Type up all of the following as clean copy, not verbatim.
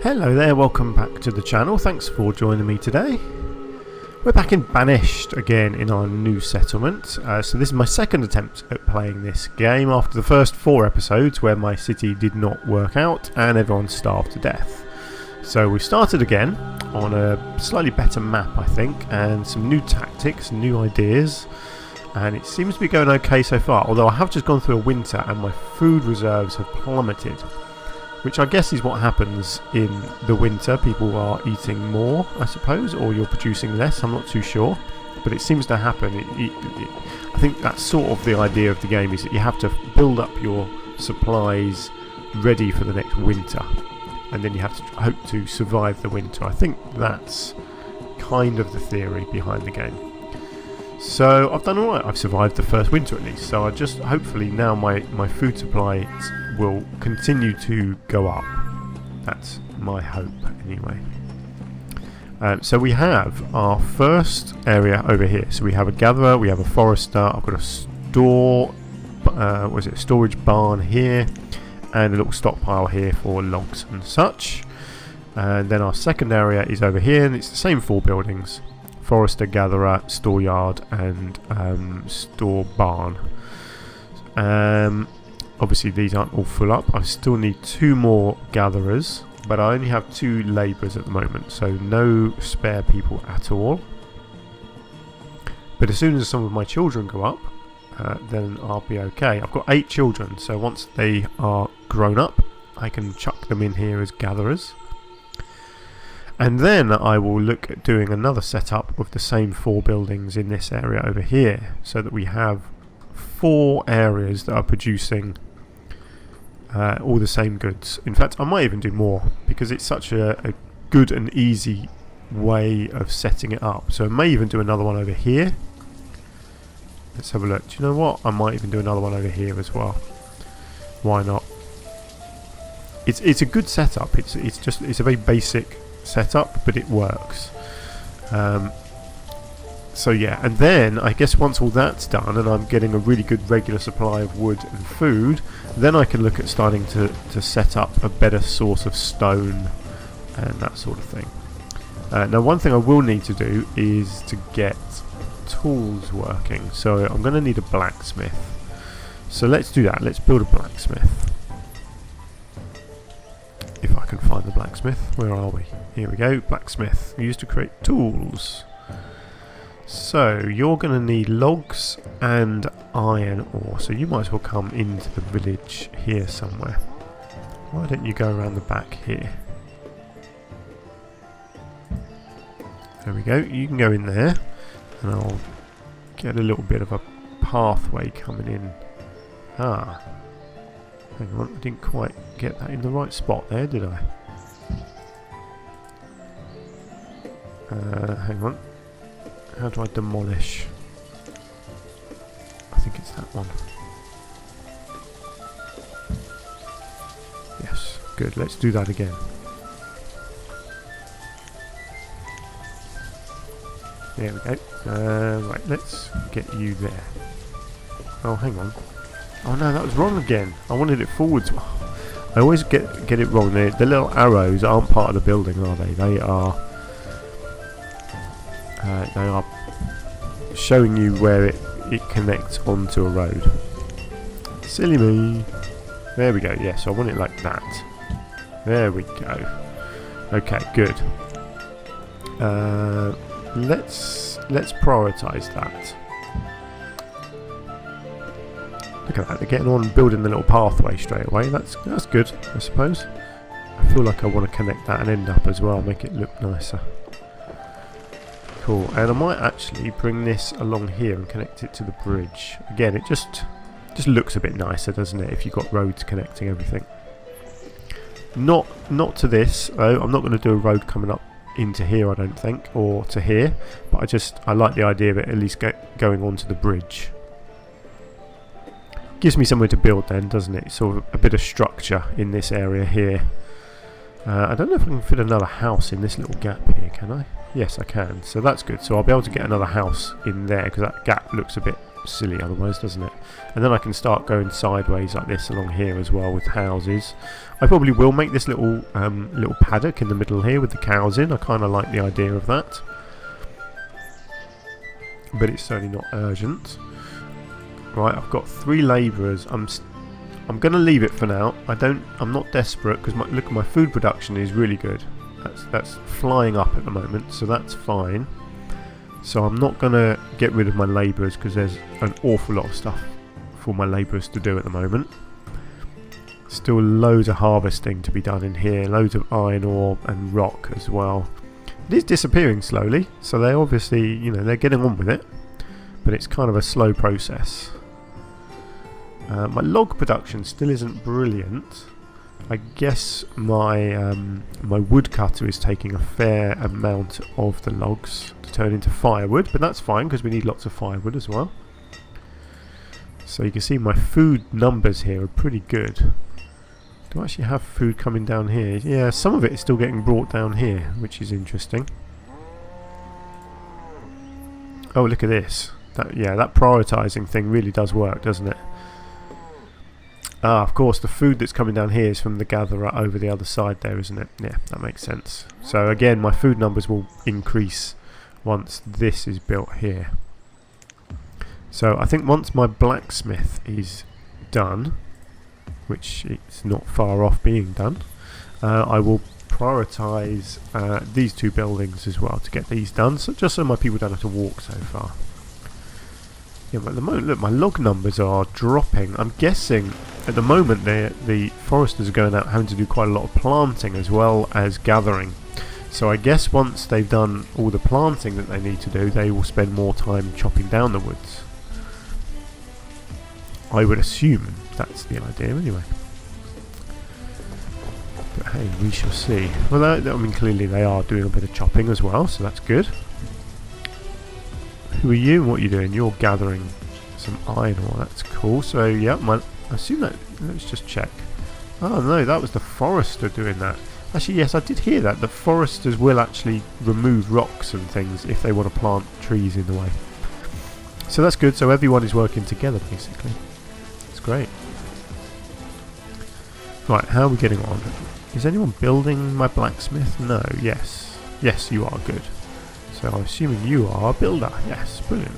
Hello there, welcome back to the channel. Thanks for joining me today. We're back in Banished again in our new settlement. So this is my second attempt at playing this game after the first 4 episodes where my city did not work out and everyone starved to death. So we started again on a slightly better map, I think, and some new tactics, new ideas, and it seems to be going okay so far, although I have just gone through a winter and my food reserves have plummeted. Which I guess is what happens in the winter. People are eating more, I suppose, or you're producing less. I'm not too sure, but it seems to happen. I think that's sort of the idea of the game, is that you have to build up your supplies ready for the next winter, and then you have to hope to survive the winter. I think that's kind of the theory behind the game. So I've done alright. I've survived the first winter at least. So I just hopefully now my food supply will continue to go up. That's my hope anyway. So we have our first area over here. So we have a gatherer, we have a forester, I've got a storage barn here, and a little stockpile here for logs and such. And then our second area is over here, and it's the same 4 buildings: forester, gatherer, store yard, and store barn. Obviously these aren't all full up. I still need 2 more gatherers, but I only have 2 labourers at the moment, so no spare people at all. But as soon as some of my children go up, then I'll be okay. I've got 8 children, so once they are grown up, I can chuck them in here as gatherers. And then I will look at doing another setup of the same 4 buildings in this area over here, so that we have 4 areas that are producing all the same goods. In fact, I might even do more, because it's such a good and easy way of setting it up. So I may even do another one over here. Let's have a look. Do you know what? I might even do another one over here as well. Why not? It's a good setup. It's a very basic setup, but it works. So yeah, and then I guess once all that's done and I'm getting a really good regular supply of wood and food, then I can look at starting to set up a better source of stone and that sort of thing. Now one thing I will need to do is to get tools working, so I'm going to need a blacksmith. So let's do that. Let's build a blacksmith. If I can find the blacksmith. Where are we? Here we go. Blacksmith. Used to create tools. So you're going to need logs and iron ore. So you might as well come into the village here somewhere. Why don't you go around the back here? There we go. You can go in there, and I'll get a little bit of a pathway coming in. Ah. Hang on, I didn't quite get that in the right spot there, did I? Hang on. How do I demolish? I think it's that one. Yes, good. Let's do that again. There we go. Right, let's get you there. Oh, hang on. Oh no, that was wrong again. I wanted it forwards. I always get it wrong. The little arrows aren't part of the building, are they? They are showing you where it connects onto a road. Silly me. There we go. Yes, I want it like that. There we go. Okay, good. Let's prioritise that. Look at that, they're getting on building the little pathway straight away. That's good, I suppose. I feel like I want to connect that and end up as well, make it look nicer. Cool, and I might actually bring this along here and connect it to the bridge. Again, it just looks a bit nicer, doesn't it, if you've got roads connecting everything. Not to this, though. I'm not going to do a road coming up into here, I don't think, or to here, but I like the idea of it at least going onto the bridge. Gives me somewhere to build then, doesn't it? Sort of a bit of structure in this area here. I don't know if I can fit another house in this little gap here, can I? Yes, I can. So that's good. So I'll be able to get another house in there, because that gap looks a bit silly otherwise, doesn't it? And then I can start going sideways like this along here as well with houses. I probably will make this little little paddock in the middle here with the cows in. I kind of like the idea of that, but it's certainly not urgent. Right, I've got 3 labourers. I'm going to leave it for now. I'm not desperate because look at my food production is really good. That's flying up at the moment, so that's fine. So I'm not going to get rid of my labourers because there's an awful lot of stuff for my labourers to do at the moment. Still loads of harvesting to be done in here, loads of iron ore and rock as well. It is disappearing slowly, so they obviously, you know, they're getting on with it, but it's kind of a slow process. My log production still isn't brilliant. I guess my my woodcutter is taking a fair amount of the logs to turn into firewood, but that's fine because we need lots of firewood as well. So you can see my food numbers here are pretty good. Do I actually have food coming down here? Yeah, some of it is still getting brought down here, which is interesting. Oh, look at this. That prioritising thing really does work, doesn't it? Ah, of course, the food that's coming down here is from the gatherer over the other side there, isn't it? Yeah, that makes sense. So again, my food numbers will increase once this is built here. So I think once my blacksmith is done, which it's not far off being done, I will prioritise these 2 buildings as well to get these done, so just so my people don't have to walk so far. Yeah, but at the moment, look, my log numbers are dropping. I'm guessing at the moment the foresters are going out having to do quite a lot of planting as well as gathering. So I guess once they've done all the planting that they need to do, they will spend more time chopping down the woods. I would assume that's the idea anyway. But hey, we shall see. Well, I mean, clearly they are doing a bit of chopping as well, so that's good. Who are you and what are you doing? You're gathering some iron ore, that's cool. So yeah, I assume that, let's just check. Oh no, that was the forester doing that. Actually yes, I did hear that. The foresters will actually remove rocks and things if they want to plant trees in the way. So that's good, so everyone is working together basically. That's great. Right, how are we getting on? Is anyone building my blacksmith? No, yes. Yes, you are, good. So I'm assuming you are a builder. Yes, brilliant.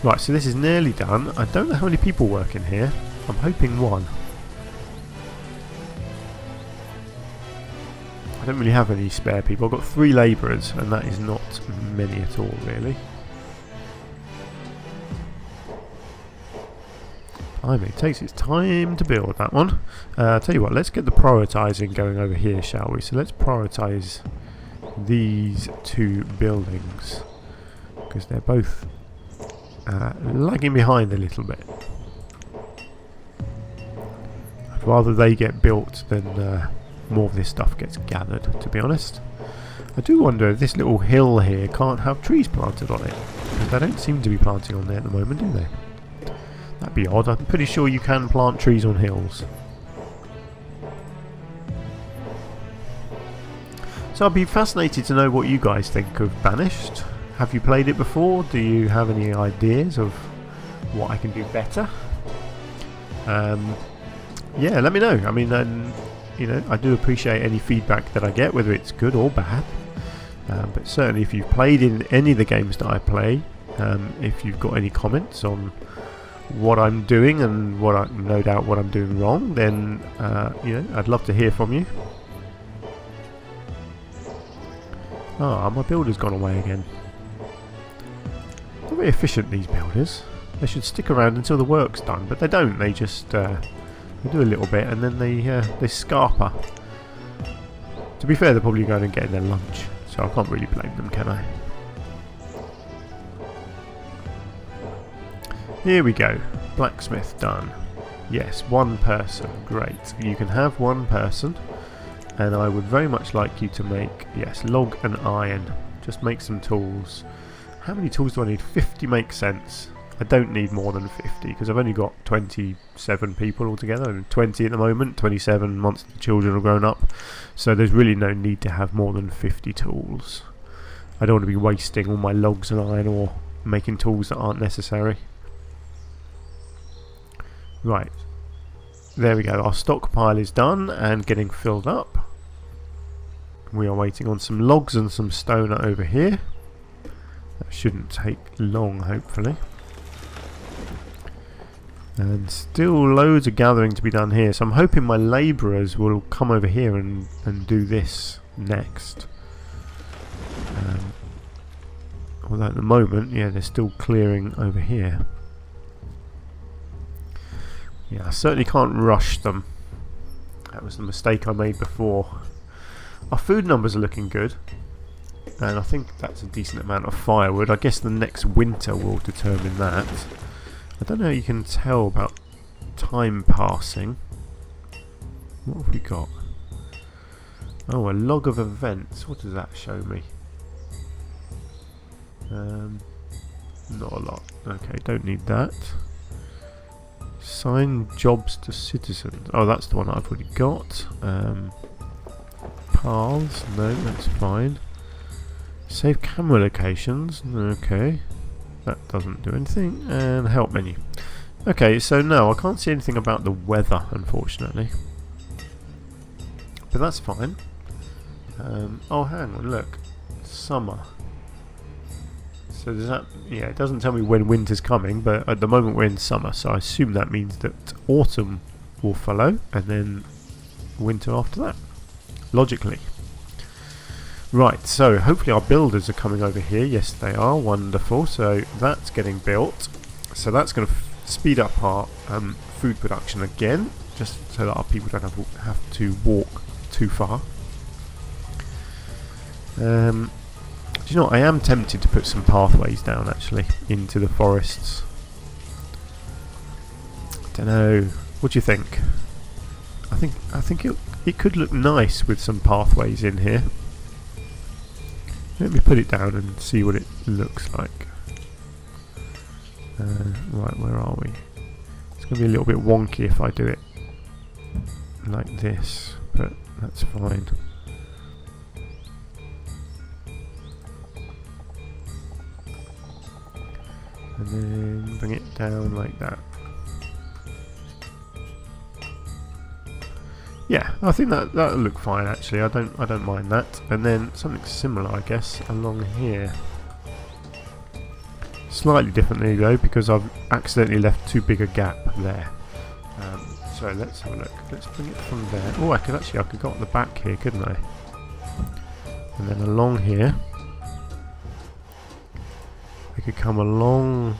Right, so this is nearly done. I don't know how many people work in here. I'm hoping 1. I don't really have any spare people. I've got 3 labourers, and that is not many at all, really. Blimey, it takes its time to build that one. Tell you what, let's get the prioritising going over here, shall we? So let's prioritise these 2 buildings because they're both lagging behind a little bit. I'd rather they get built than more of this stuff gets gathered, to be honest. I do wonder if this little hill here can't have trees planted on it, because they don't seem to be planting on there at the moment, do they? That'd be odd. I'm pretty sure you can plant trees on hills. So I'd be fascinated to know what you guys think of Banished. Have you played it before? Do you have any ideas of what I can do better? Yeah, let me know. I mean, you know, I do appreciate any feedback that I get, whether it's good or bad. But certainly, if you've played in any of the games that I play, if you've got any comments on what I'm doing and no doubt what I'm doing wrong, then you know, I'd love to hear from you. Ah, my builder's gone away again. They're very efficient, these builders. They should stick around until the work's done, but they don't. They just they do a little bit and then they scarper. To be fair, they're probably going and getting their lunch, so I can't really blame them, can I? Here we go. Blacksmith done. Yes, 1 person. Great. You can have 1 person. And I would very much like you to make, yes, log and iron. Just make some tools. How many tools do I need? 50 makes sense. I don't need more than 50 because I've only got 27 people altogether, and 20 at the moment, 27 once the children are grown up. So there's really no need to have more than 50 tools. I don't want to be wasting all my logs and iron or making tools that aren't necessary. Right. there we go, our stockpile is done and getting filled up. We are waiting on some logs and some stone over here. That shouldn't take long, hopefully. And still loads of gathering to be done here, so I'm hoping my labourers will come over here and do this next. Although at the moment, yeah, they're still clearing over here. Yeah, I certainly can't rush them. That was the mistake I made before. Our food numbers are looking good, and I think that's a decent amount of firewood. I guess the next winter will determine that. I don't know how you can tell about time passing. What have we got? Oh, a log of events. What does that show me? Not a lot. Okay, don't need that. Assign jobs to citizens. Oh, that's the one I've already got. Paths. No, that's fine. Save camera locations. Okay. That doesn't do anything. And help menu. Okay, so no, I can't see anything about the weather, unfortunately. But that's fine. Oh, hang on, look. Summer. So does that... Yeah, it doesn't tell me when winter's coming, but at the moment we're in summer, so I assume that means that autumn will follow, and then winter after that. Logically. Right, so hopefully our builders are coming over here. Yes, they are. Wonderful. So that's getting built. So that's going to speed up our food production again, just so that our people don't have to walk too far. Do you know what? I am tempted to put some pathways down actually into the forests. Don't know. What do you think? I think it could look nice with some pathways in here. Let me put it down and see what it looks like. Right, where are we? It's going to be a little bit wonky if I do it like this, but that's fine. And then bring it down like that. Yeah, I think that'll look fine actually. I don't mind that. And then something similar, I guess, along here. Slightly differently though, because I've accidentally left too big a gap there. So let's have a look. Let's bring it from there. Oh, I could go at the back here, couldn't I? And then along here. I could come along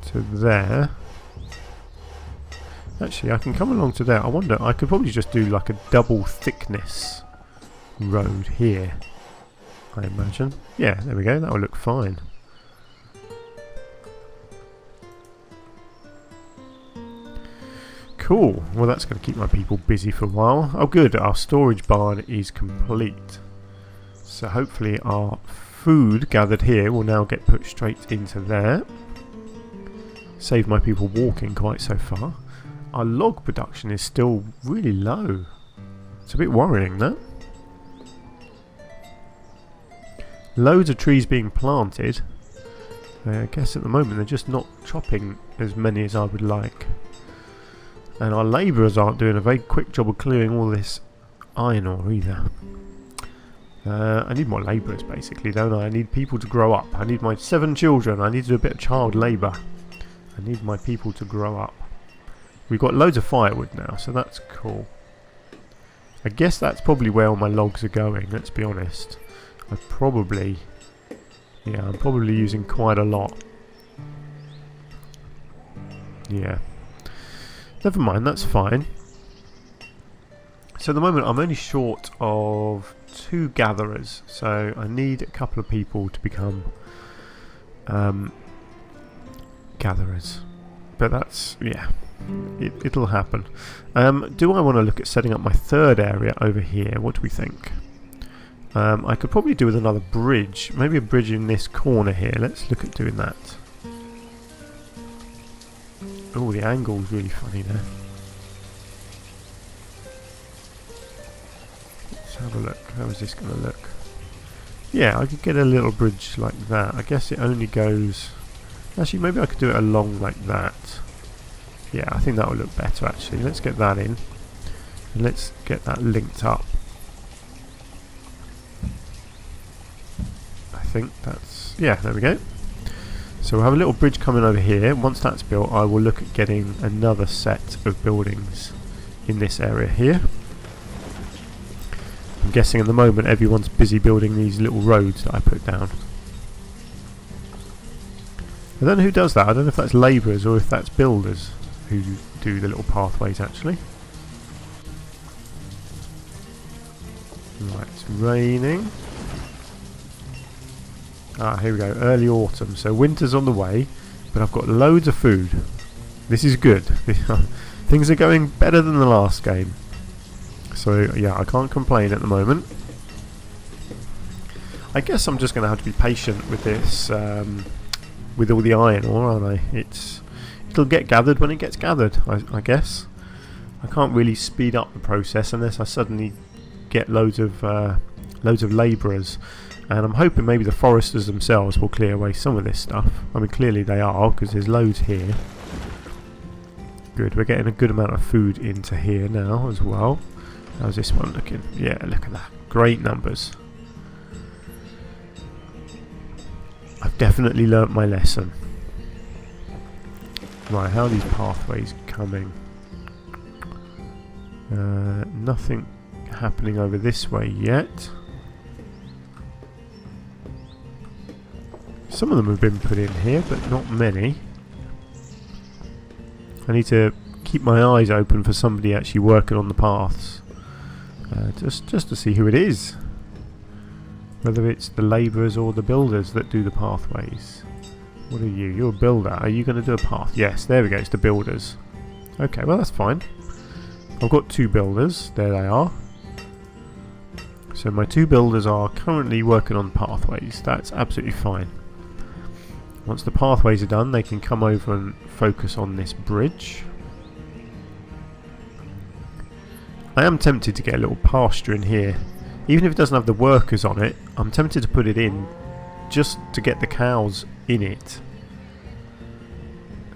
to there. Actually, I can come along to there. I wonder, I could probably just do like a double thickness road here, I imagine. Yeah, there we go. That will look fine. Cool. Well, that's going to keep my people busy for a while. Oh, good. Our storage barn is complete. So hopefully our food gathered here will now get put straight into there. Save my people walking quite so far. Our log production is still really low. It's a bit worrying, that. Loads of trees being planted. I guess at the moment they're just not chopping as many as I would like. And our labourers aren't doing a very quick job of clearing all this iron ore either. I need more labourers basically, don't I? I need people to grow up. I need my 7 children. I need to do a bit of child labour. I need my people to grow up. We've got loads of firewood now, so that's cool. I guess that's probably where all my logs are going, let's be honest. I'm probably using quite a lot. Yeah. Never mind, that's fine. So at the moment I'm only short of 2 gatherers, so I need a couple of people to become gatherers. But that's, yeah, it'll happen. Do I want to look at setting up my 3rd area over here? What do we think? I could probably do with another bridge. Maybe a bridge in this corner here. Let's look at doing that. Oh, the angle's really funny there. Let's have a look. How is this going to look? Yeah, I could get a little bridge like that. I guess it only goes... Actually, maybe I could do it along like that. Yeah, I think that will look better actually. Let's get that in. And let's get that linked up. I think that's... yeah, there we go. So we'll have a little bridge coming over here. Once that's built, I will look at getting another set of buildings in this area here. I'm guessing at the moment everyone's busy building these little roads that I put down. I don't know who does that. I don't know if that's labourers or if that's builders who do the little pathways actually. Right, it's raining. Ah, here we go, early autumn. So winter's on the way, but I've got loads of food. This is good. Things are going better than the last game. So yeah, I can't complain at the moment. I guess I'm just going to have to be patient with this, with all the iron ore, aren't I? It'll get gathered when it gets gathered, I guess. I can't really speed up the process unless I suddenly get loads of labourers. And I'm hoping maybe the foresters themselves will clear away some of this stuff. I mean, clearly they are, because there's loads here. Good, we're getting a good amount of food into here now as well. How's this one looking? Yeah, look at that. Great numbers. I've definitely learnt my lesson. Right, how are these pathways coming? Nothing happening over this way yet. Some of them have been put in here, but not many. I need to keep my eyes open for somebody actually working on the paths. Just to see who it is. Whether it's the labourers or the builders that do the pathways. What are you? You're a builder. Are you going to do a path? Yes, there we go. It's the builders. Okay, well that's fine. I've got 2 builders. There they are. So my 2 builders are currently working on pathways. That's absolutely fine. Once the pathways are done, they can come over and focus on this bridge. I am tempted to get a little pasture in here. Even if it doesn't have the workers on it, I'm tempted to put it in just to get the cows in it.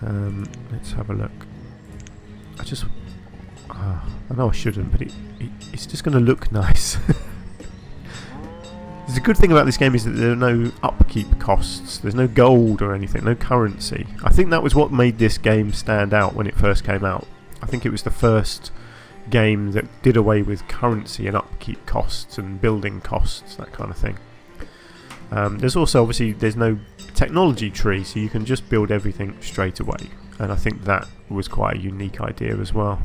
Let's have a look. I know I shouldn't, but it's just going to look nice. The good thing about this game is that there are no upkeep costs. There's no gold or anything, no currency. I think that was what made this game stand out when it first came out. I think it was the first game that did away with currency and upkeep costs and building costs, that kind of thing. There's also obviously there's no technology tree, so you can just build everything straight away, and I think that was quite a unique idea as well.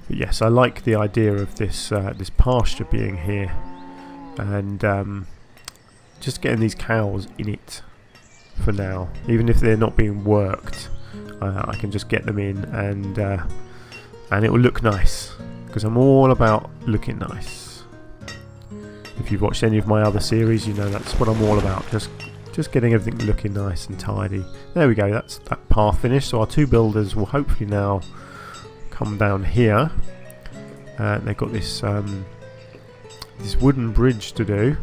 But yes, I like the idea of this this pasture being here, and just getting these cows in it for now. Even if they're not being worked, I can just get them in, and it will look nice, because I'm all about looking nice. If you've watched any of my other series, you know that's what I'm all about. Just getting everything looking nice and tidy. There we go. That's that path finished. So our 2 builders will hopefully now come down here. They've got this this wooden bridge to do,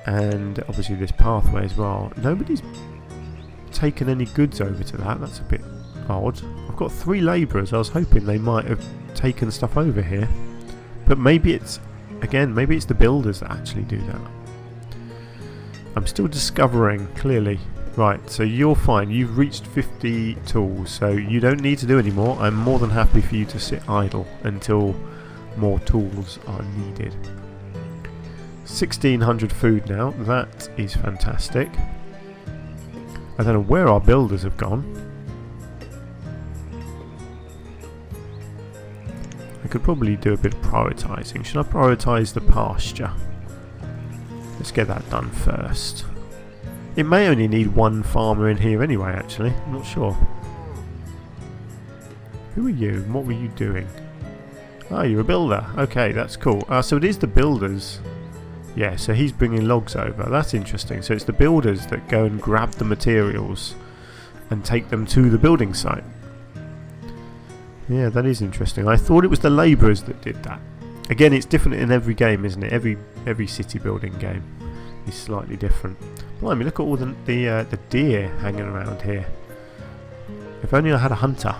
and obviously this pathway as well. Nobody's taken any goods over to that. That's a bit odd. I've got 3 labourers. I was hoping they might have taken stuff over here, but maybe it's the builders that actually do that. I'm still discovering, clearly. Right, so you're fine. You've reached 50 tools, so you don't need to do any more. I'm more than happy for you to sit idle until more tools are needed. 1600 food now. That is fantastic. I don't know where our builders have gone. I could probably do a bit of prioritising. Should I prioritise the pasture? Let's get that done first. It may only need 1 farmer in here anyway, actually. I'm not sure. Who are you and what were you doing? Oh, you're a builder. Okay, that's cool. So it is the builders. Yeah, so he's bringing logs over. That's interesting. So it's the builders that go and grab the materials and take them to the building site. Yeah, that is interesting. I thought it was the labourers that did that. Again, it's different in every game, isn't it? Every city building game is slightly different. Blimey, look at all the deer hanging around here. If only I had a hunter.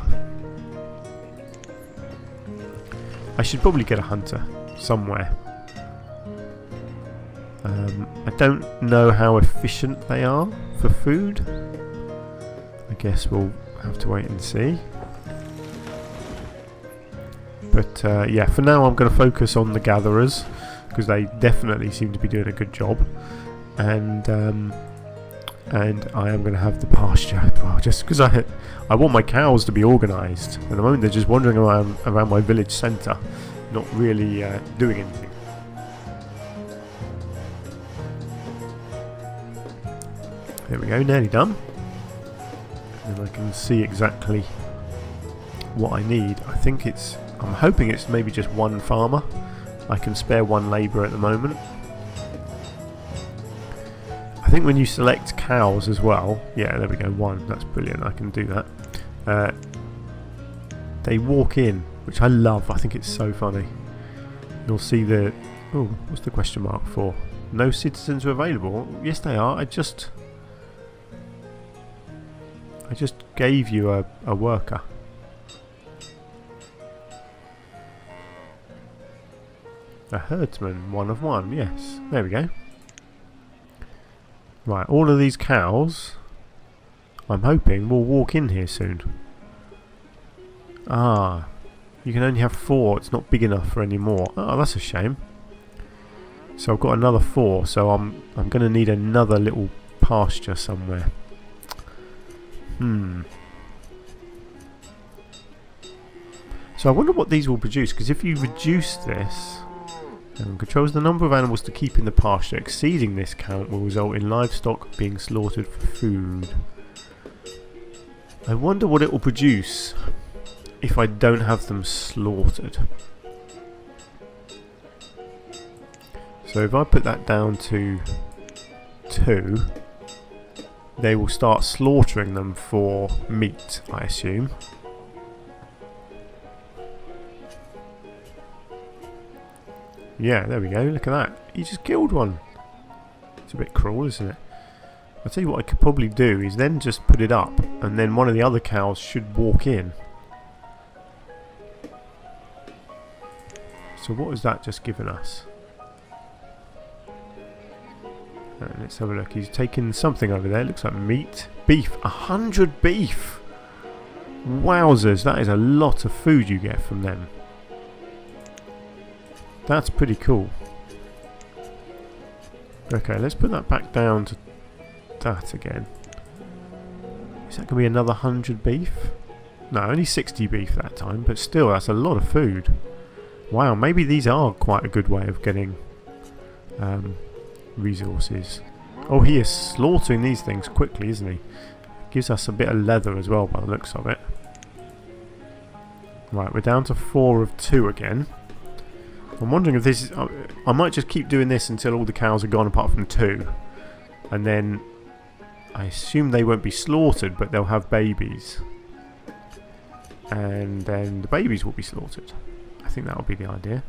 I should probably get a hunter somewhere. I don't know how efficient they are for food. I guess we'll have to wait and see. But yeah, for now I'm going to focus on the gatherers, because they definitely seem to be doing a good job. And I am going to have the pasture, well, just because I want my cows to be organised. At the moment they're just wandering around my village centre, not really doing anything. There we go, nearly done. And I can see exactly what I need. I'm hoping it's maybe just one farmer. I can spare one labourer at the moment. I think when you select cows as well, yeah, there we go, one, that's brilliant, I can do that. They walk in, which I love, I think it's so funny. You'll see the, oh, what's the question mark for? No citizens are available? Yes they are, I just gave you a worker. A herdsman, 1 of 1, yes, there we go. Right, all of these cows, I'm hoping, will walk in here soon. Ah, you can only have 4, it's not big enough for any more. Oh, that's a shame. So I've got another 4, so I'm going to need another little pasture somewhere. So I wonder what these will produce, because if you reduce this, controls the number of animals to keep in the pasture. Exceeding this count will result in livestock being slaughtered for food. I wonder what it will produce if I don't have them slaughtered. So if I put that down to 2, they will start slaughtering them for meat, I assume. Yeah, there we go, look at that. He just killed one. It's a bit cruel, isn't it? I'll tell you what I could probably do is then just put it up, and then one of the other cows should walk in. So what has that just given us? Let's have a look. He's taken something over there. It looks like meat. Beef. 100 beef! Wowzers, that is a lot of food you get from them. That's pretty cool. Okay, let's put that back down to that again. Is that going to be another 100 beef? No, only 60 beef that time, but still, that's a lot of food. Wow, maybe these are quite a good way of getting resources. Oh, he is slaughtering these things quickly, isn't he? Gives us a bit of leather as well by the looks of it. Right, we're down to 4 of 2 again. I'm wondering if this is... I might just keep doing this until all the cows are gone apart from 2. And then I assume they won't be slaughtered, but they'll have babies. And then the babies will be slaughtered. I think that'll be the idea.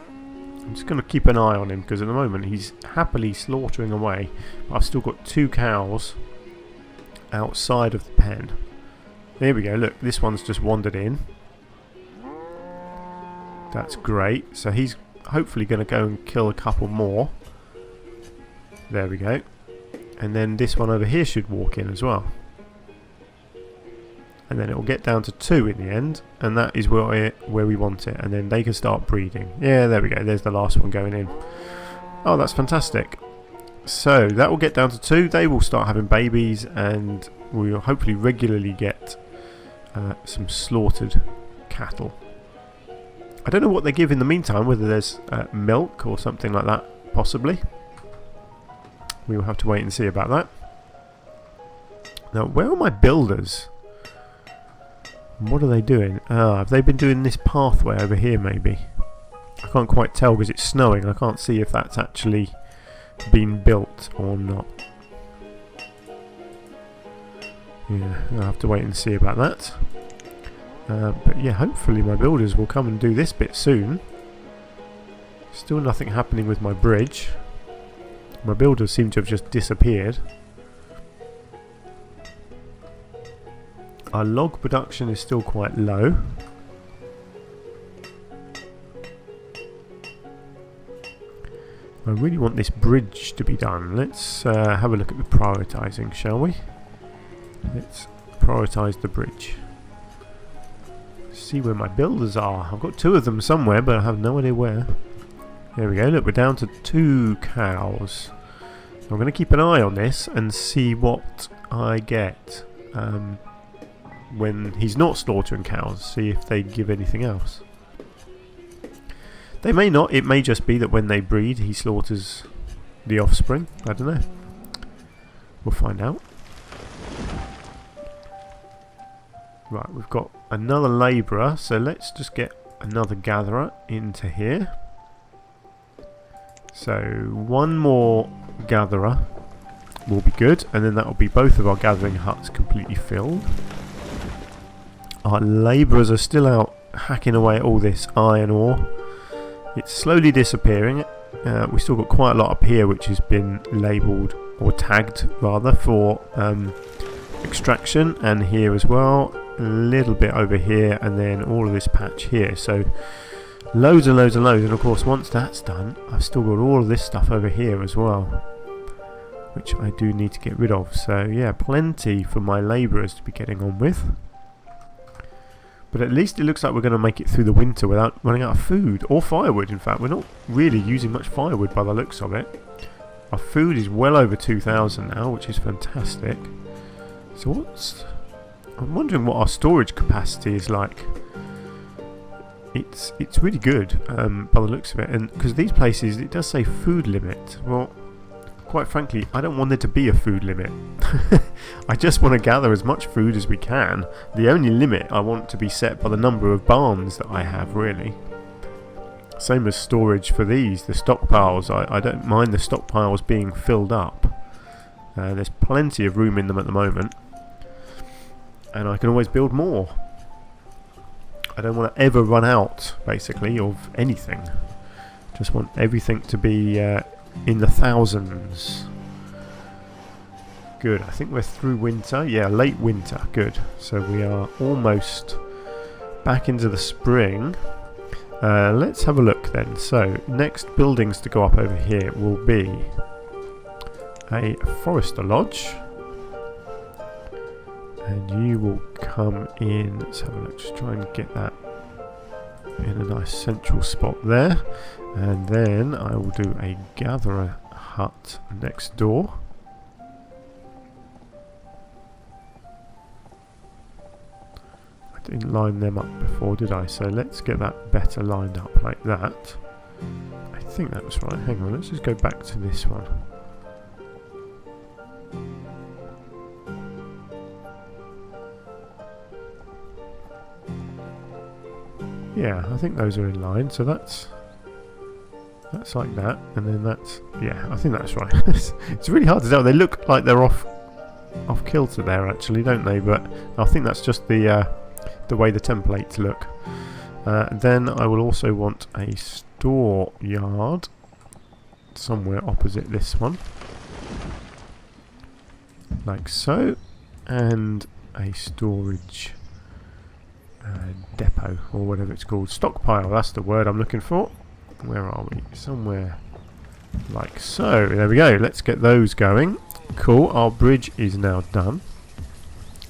I'm just going to keep an eye on him, because at the moment he's happily slaughtering away. But I've still got 2 cows outside of the pen. There we go, look, this one's just wandered in. That's great. So he's hopefully going to go and kill a couple more. There we go. And then this one over here should walk in as well. And then it will get down to 2 in the end. And that is where we want it. And then they can start breeding. Yeah, there we go. There's the last one going in. Oh, that's fantastic. So that will get down to 2. They will start having babies. And we will hopefully regularly get some slaughtered cattle. I don't know what they give in the meantime, whether there's milk or something like that, possibly. We will have to wait and see about that. Now, where are my builders? What are they doing? Have they been doing this pathway over here, maybe? I can't quite tell because it's snowing. I can't see if that's actually been built or not. Yeah, I'll have to wait and see about that. But yeah, hopefully my builders will come and do this bit soon. Still nothing happening with my bridge. My builders seem to have just disappeared. Our log production is still quite low. I really want this bridge to be done. Let's have a look at the prioritising, shall we? Let's prioritise the bridge. See where my builders are. I've got 2 of them somewhere, but I have no idea where. There we go. Look, we're down to 2 cows. I'm going to keep an eye on this and see what I get when he's not slaughtering cows. See if they give anything else. They may not. It may just be that when they breed, he slaughters the offspring. I don't know. We'll find out. Right, we've got another labourer, so let's just get another gatherer into here. So 1 more gatherer will be good, and then that will be both of our gathering huts completely filled. Our labourers are still out hacking away at all this iron ore. It's slowly disappearing. We've still got quite a lot up here which has been labelled, or tagged rather, for extraction, and here as well. A little bit over here, and then all of this patch here. So loads and loads and loads, and of course once that's done, I've still got all of this stuff over here as well, which I do need to get rid of. So yeah, plenty for my labourers to be getting on with. But at least it looks like we're going to make it through the winter without running out of food, or firewood. In fact, we're not really using much firewood by the looks of it. Our food is well over 2,000 now, which is fantastic. So I'm wondering what our storage capacity is like. It's really good by the looks of it, and because these places, it does say food limit. Well, quite frankly, I don't want there to be a food limit. I just want to gather as much food as we can. The only limit I want to be set by the number of barns that I have, really. Same as storage for these, the stockpiles. I don't mind the stockpiles being filled up. There's plenty of room in them at the moment, and I can always build more. I don't want to ever run out, basically, of anything. Just want everything to be in the thousands. Good, I think we're through winter. Yeah, late winter, good. So we are almost back into the spring. Let's have a look then. So, next buildings to go up over here will be a forester lodge. And you will come in. Let's have a look, just try and get that in a nice central spot there. And then I will do a gatherer hut next door. I didn't line them up before, did I? So let's get that better lined up like that. I think that was right. Hang on, let's just go back to this one. Yeah, I think those are in line, so that's like that, and then that's, yeah, I think that's right. It's really hard to tell. They look like they're off kilter there, actually, don't they? But I think that's just the way the templates look. Then I will also want a store yard somewhere opposite this one, like so, and a storage depot, or whatever it's called. Stockpile, that's the word I'm looking for. Where are we? Somewhere like so. There we go. Let's get those going. Cool. Our bridge is now done.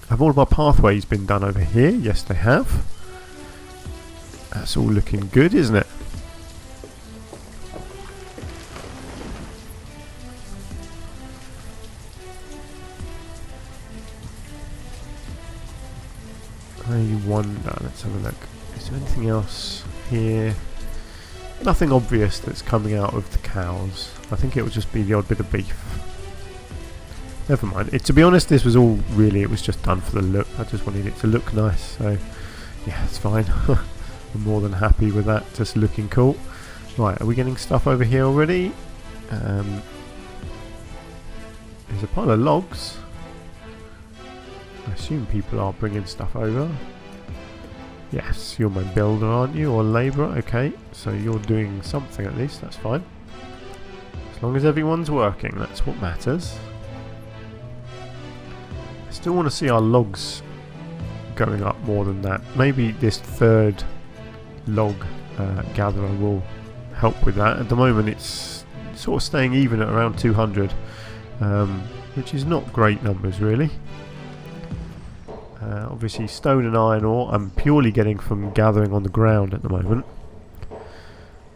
Have all of our pathways been done over here? Yes, they have. That's all looking good, isn't it? I wonder, let's have a look. Is there anything else here? Nothing obvious that's coming out of the cows. I think it will just be the odd bit of beef. Never mind. To be honest, this was all really, it was just done for the look. I just wanted it to look nice, so yeah, it's fine. I'm more than happy with that, just looking cool. Right, are we getting stuff over here already? There's a pile of logs. I assume people are bringing stuff over. Yes, you're my builder, aren't you? Or labourer? Okay, so you're doing something at least, that's fine. As long as everyone's working, that's what matters. I still want to see our logs going up more than that. Maybe this third log gatherer will help with that. At the moment it's sort of staying even at around 200, which is not great numbers really. Obviously stone and iron ore I'm purely getting from gathering on the ground at the moment,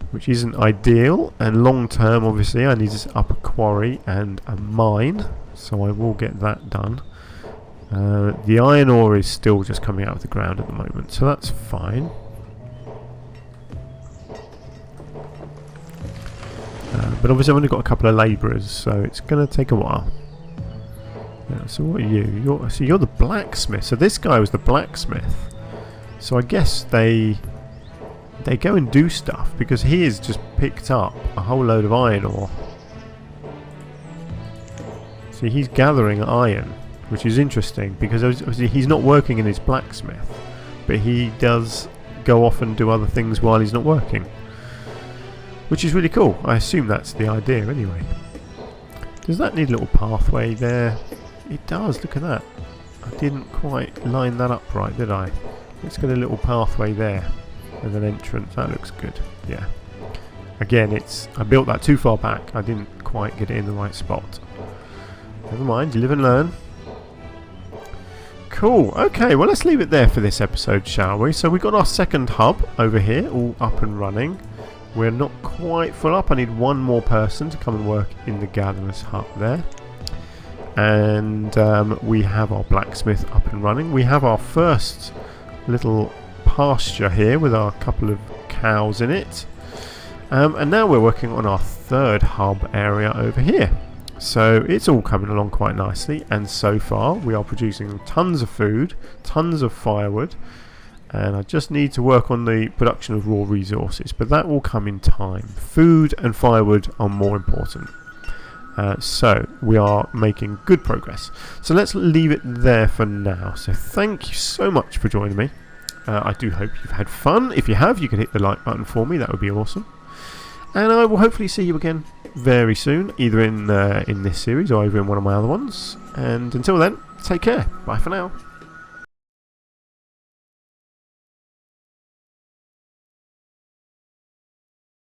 which isn't ideal, and long term obviously I need to up a quarry and a mine, so I will get that done. The iron ore is still just coming out of the ground at the moment, so that's fine. But obviously I've only got a couple of labourers, so it's going to take a while. So what are you? You're the blacksmith. So this guy was the blacksmith. So I guess they go and do stuff, because he has just picked up a whole load of iron ore. See, he's gathering iron, which is interesting because obviously he's not working in his blacksmith, but he does go off and do other things while he's not working, which is really cool. I assume that's the idea anyway. Does that need a little pathway there? It does, look at that. I didn't quite line that up right, did I? Let's get a little pathway there and an entrance. That looks good. Yeah. Again, I built that too far back. I didn't quite get it in the right spot. Never mind, you live and learn. Cool. Okay, well let's leave it there for this episode, shall we? So we've got our second hub over here, all up and running. We're not quite full up. I need one more person to come and work in the gatherer's hut there. And we have our blacksmith up and running. We have our first little pasture here with our couple of cows in it. And now we're working on our third hub area over here. So it's all coming along quite nicely, and so far we are producing tons of food, tons of firewood, and I just need to work on the production of raw resources, but that will come in time. Food and firewood are more important. So we are making good progress. So let's leave it there for now. So thank you so much for joining me. I do hope you've had fun. If you have, you can hit the like button for me. That would be awesome. And I will hopefully see you again very soon, either in this series or over in one of my other ones. And until then, take care. Bye for now.